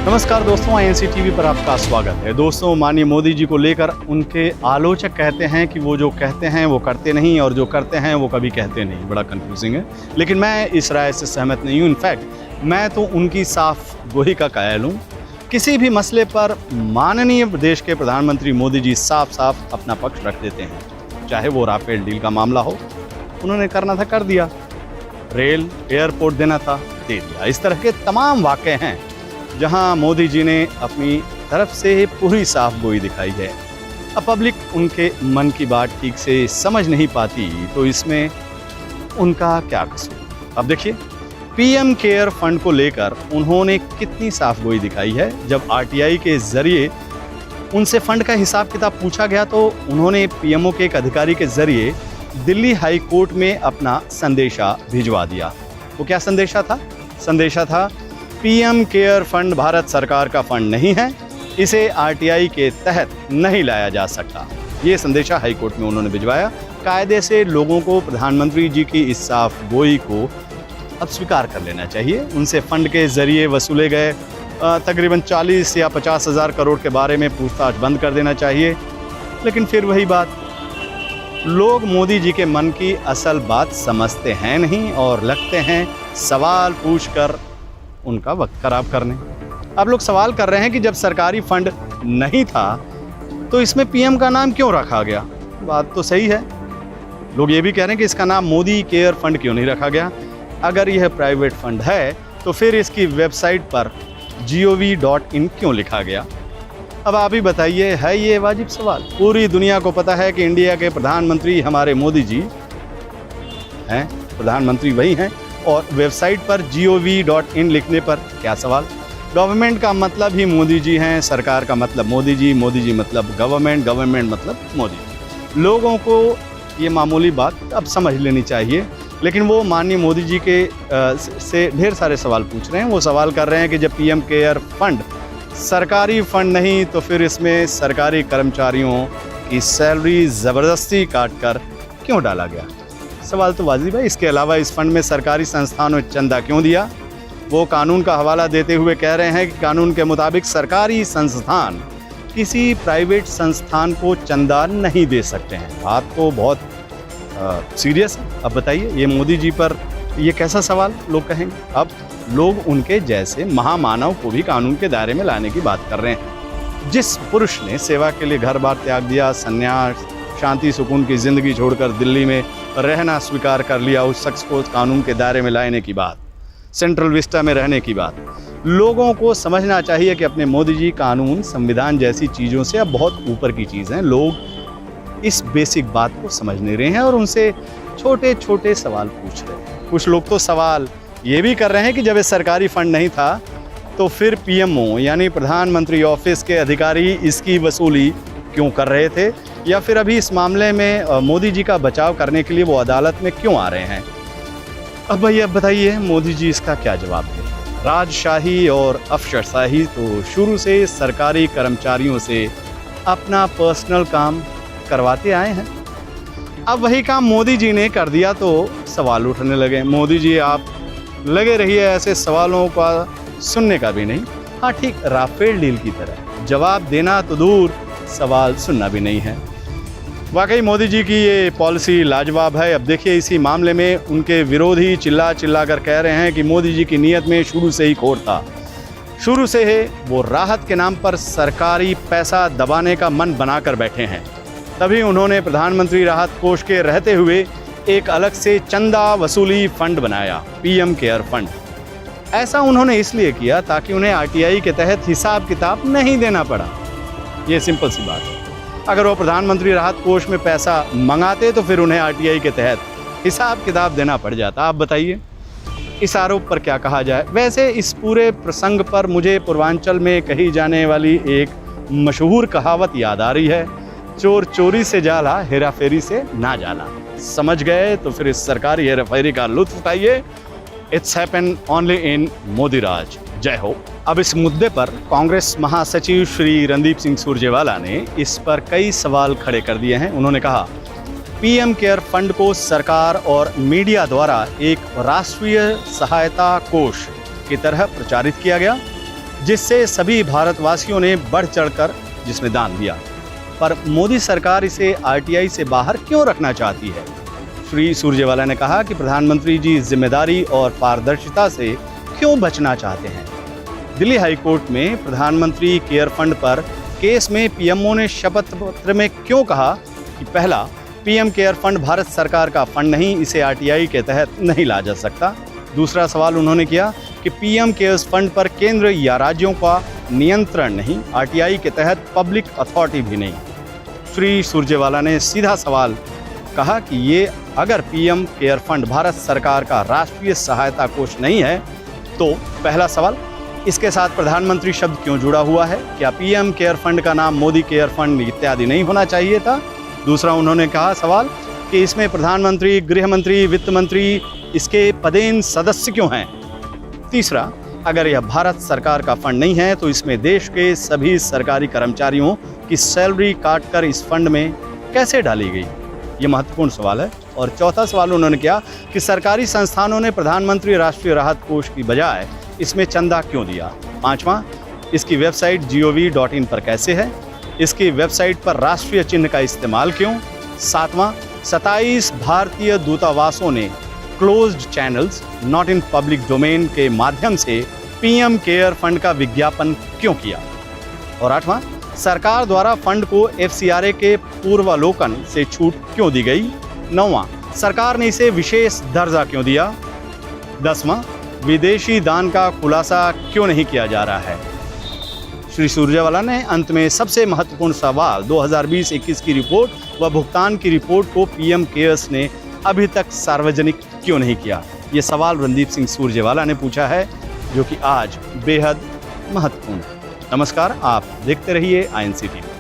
नमस्कार दोस्तों, INC TV पर आपका स्वागत है। दोस्तों, माननीय मोदी जी को लेकर उनके आलोचक कहते हैं कि वो जो कहते हैं वो करते नहीं और जो करते हैं वो कभी कहते नहीं। बड़ा कंफ्यूजिंग है, लेकिन मैं इस राय से सहमत नहीं हूँ। इनफैक्ट मैं तो उनकी साफ गोही का कायल हूँ। किसी भी मसले पर माननीय देश के प्रधानमंत्री मोदी जी साफ साफ अपना पक्ष रख देते हैं। चाहे वो राफेल डील का मामला हो, उन्होंने करना था कर दिया, रेल एयरपोर्ट देना था दे दिया। इस तरह के तमाम वाक़े हैं जहां मोदी जी ने अपनी तरफ से पूरी साफ गोई दिखाई है। अब पब्लिक उनके मन की बात ठीक से समझ नहीं पाती, तो इसमें उनका क्या कसूर। अब देखिए, पीएम केयर फंड को लेकर उन्होंने कितनी साफ गोई दिखाई है। जब आरटीआई के जरिए उनसे फंड का हिसाब किताब पूछा गया तो उन्होंने पीएमओ के एक अधिकारी के जरिए दिल्ली हाई कोर्ट में अपना संदेशा भिजवा दिया। वो क्या संदेशा था? संदेशा था, पीएम केयर फंड भारत सरकार का फंड नहीं है, इसे आरटीआई के तहत नहीं लाया जा सकता। ये संदेशा हाई कोर्ट में उन्होंने भिजवाया। कायदे से लोगों को प्रधानमंत्री जी की इस साफ गोई को अब स्वीकार कर लेना चाहिए। उनसे फंड के जरिए वसूले गए तकरीबन 40 या 50 हज़ार करोड़ के बारे में पूछताछ बंद कर देना चाहिए। लेकिन फिर वही बात, लोग मोदी जी के मन की असल बात समझते हैं नहीं और लगते हैं सवाल पूछकर उनका वक्त खराब करने। अब लोग सवाल कर रहे हैं कि जब सरकारी फंड नहीं था तो इसमें पीएम का नाम क्यों रखा गया? बात तो सही है। लोग ये भी कह रहे हैं कि इसका नाम मोदी केयर फंड क्यों नहीं रखा गया? अगर यह प्राइवेट फंड है तो फिर इसकी वेबसाइट पर gov.in क्यों लिखा गया? अब आप ही बताइए, है ये वाजिब सवाल? पूरी दुनिया को पता है कि इंडिया के प्रधानमंत्री हमारे मोदी जी हैं, प्रधानमंत्री वही हैं, और वेबसाइट पर gov.in लिखने पर क्या सवाल? गवर्नमेंट का मतलब ही मोदी जी हैं, सरकार का मतलब मोदी जी मतलब गवर्नमेंट, गवर्नमेंट मतलब मोदी। लोगों को ये मामूली बात अब समझ लेनी चाहिए। लेकिन वो माननीय मोदी जी के से ढेर सारे सवाल पूछ रहे हैं। वो सवाल कर रहे हैं कि जब पीएम केयर फंड सरकारी फंड नहीं तो फिर इसमें सरकारी कर्मचारियों की सैलरी ज़बरदस्ती काट कर क्यों डाला गया? सवाल तो वाजिब है। इसके अलावा इस फंड में सरकारी संस्थानों ने चंदा क्यों दिया? वो कानून का हवाला देते हुए कह रहे हैं कि कानून के मुताबिक सरकारी संस्थान किसी प्राइवेट संस्थान को चंदा नहीं दे सकते हैं। बात तो बहुत सीरियस है। अब बताइए, ये मोदी जी पर ये कैसा सवाल लोग कहेंगे? अब लोग उनके जैसे महामानव को भी कानून के दायरे में लाने की बात कर रहे हैं। जिस पुरुष ने सेवा के लिए घर बार त्याग दिया, संन्यास, शांति सुकून की ज़िंदगी छोड़कर दिल्ली में रहना स्वीकार कर लिया, उस शख्स को कानून के दायरे में लाने की बात, सेंट्रल विस्टा में रहने की बात। लोगों को समझना चाहिए कि अपने मोदी जी कानून, संविधान जैसी चीज़ों से अब बहुत ऊपर की चीज़ हैं। लोग इस बेसिक बात को समझ नहीं रहे हैं और उनसे छोटे छोटे सवाल पूछ रहे हैं। कुछ लोग तो सवाल ये भी कर रहे हैं कि जब ये सरकारी फंड नहीं था तो फिर पीएमओ यानी प्रधानमंत्री ऑफिस के अधिकारी इसकी वसूली क्यों कर रहे थे, या फिर अभी इस मामले में मोदी जी का बचाव करने के लिए वो अदालत में क्यों आ रहे हैं? अब भैया बताइए, मोदी जी इसका क्या जवाब दें? राजशाही और अफसरशाही तो शुरू से सरकारी कर्मचारियों से अपना पर्सनल काम करवाते आए हैं। अब वही काम मोदी जी ने कर दिया तो सवाल उठने लगे। मोदी जी आप लगे रहिए ऐसे सवालों का सुनने का भी नहीं। हाँ ठीक, राफेल डील की तरह जवाब देना तो दूर, सवाल सुनना भी नहीं है। वाकई मोदी जी की ये पॉलिसी लाजवाब है। अब देखिए, इसी मामले में उनके विरोधी चिल्ला कर कह रहे हैं कि मोदी जी की नीयत में शुरू से ही खोट था। शुरू से ही वो राहत के नाम पर सरकारी पैसा दबाने का मन बनाकर बैठे हैं। तभी उन्होंने प्रधानमंत्री राहत कोष के रहते हुए एक अलग से चंदा वसूली फंड बनाया, पीएम केयर फंड। ऐसा उन्होंने इसलिए किया ताकि उन्हें आरटीआई के तहत हिसाब किताब नहीं देना पड़ा। ये सिंपल सी बात है। अगर वो प्रधानमंत्री राहत कोष में पैसा मंगाते तो फिर उन्हें आरटीआई के तहत हिसाब किताब देना पड़ जाता। आप बताइए, इस आरोप पर क्या कहा जाए? वैसे इस पूरे प्रसंग पर मुझे पूर्वांचल में कही जाने वाली एक मशहूर कहावत याद आ रही है, चोर चोरी से जाला, हेरा फेरी से ना जाला। समझ गए तो फिर इस सरकारी हेरा फेरी का लुत्फ उठाइए। It's happen only in Modi raj. जय हो। अब इस मुद्दे पर कांग्रेस महासचिव श्री रणदीप सिंह सुरजेवाला ने इस पर कई सवाल खड़े कर दिए हैं। उन्होंने कहा, पीएम केयर फंड को सरकार और मीडिया द्वारा एक राष्ट्रीय सहायता कोष की तरह प्रचारित किया गया। जिससे सभी भारतवासियों ने बढ़ चढ़कर जिसमें दान दिया। पर मोदी सरकार इसे आरटीआई से बाहर क्यों रखना चाहती है? श्री सुरजेवाला ने कहा कि प्रधानमंत्री जी जिम्मेदारी और पारदर्शिता से क्यों बचना चाहते हैं। दिल्ली हाई कोर्ट में प्रधानमंत्री केयर फंड पर केस में पीएमओ ने शपथ पत्र में क्यों कहा कि पहला, पीएम केयर फंड भारत सरकार का फंड नहीं, इसे आरटीआई के तहत नहीं ला जा सकता। दूसरा सवाल उन्होंने किया कि पीएम केयर्स फंड पर केंद्र या राज्यों का नियंत्रण नहीं, आरटीआई के तहत पब्लिक अथॉरिटी भी नहीं। श्री सुरजेवाला ने सीधा सवाल कहा कि ये अगर पीएम केयर फंड भारत सरकार का राष्ट्रीय सहायता कोष नहीं है तो पहला सवाल, इसके साथ प्रधानमंत्री शब्द क्यों जुड़ा हुआ है? क्या पीएम केयर फंड का नाम मोदी केयर फंड इत्यादि नहीं होना चाहिए था? दूसरा उन्होंने कहा सवाल कि इसमें प्रधानमंत्री, गृह मंत्री, वित्त मंत्री इसके पदेन सदस्य क्यों हैं? तीसरा, अगर यह भारत सरकार का फंड नहीं है तो इसमें देश के सभी सरकारी कर्मचारियों की सैलरी काटकर इस फंड में कैसे डाली गई? ये महत्वपूर्ण सवाल है। और चौथा सवाल उन्होंने किया कि सरकारी संस्थानों ने प्रधानमंत्री राष्ट्रीय राहत कोष की बजाय इसमें चंदा क्यों दिया? पांचवा, इसकी वेबसाइट gov.in पर कैसे है? इसकी वेबसाइट पर राष्ट्रीय चिन्ह का इस्तेमाल क्यों? सातवां, 27 भारतीय दूतावासों ने closed channels not in public domain के माध्यम से पीएम केयर फंड का विज्ञापन क्यों किया? और आठवां, सरकार द्वारा फंड को एफसीआरए के पूर्वावलोकन से छूट क्यों दी गई? नौवां, सरकार ने इसे विशेष दर्जा क्यों दिया? 10वां, विदेशी दान का खुलासा क्यों नहीं किया जा रहा है? श्री सुरजेवाला ने अंत में सबसे महत्वपूर्ण सवाल 2020-21 की रिपोर्ट व भुगतान की रिपोर्ट को पीएम केयर्स ने अभी तक सार्वजनिक क्यों नहीं किया? ये सवाल रणदीप सिंह सुरजेवाला ने पूछा है, जो कि आज बेहद महत्वपूर्ण है। नमस्कार, आप देखते रहिए INC TV।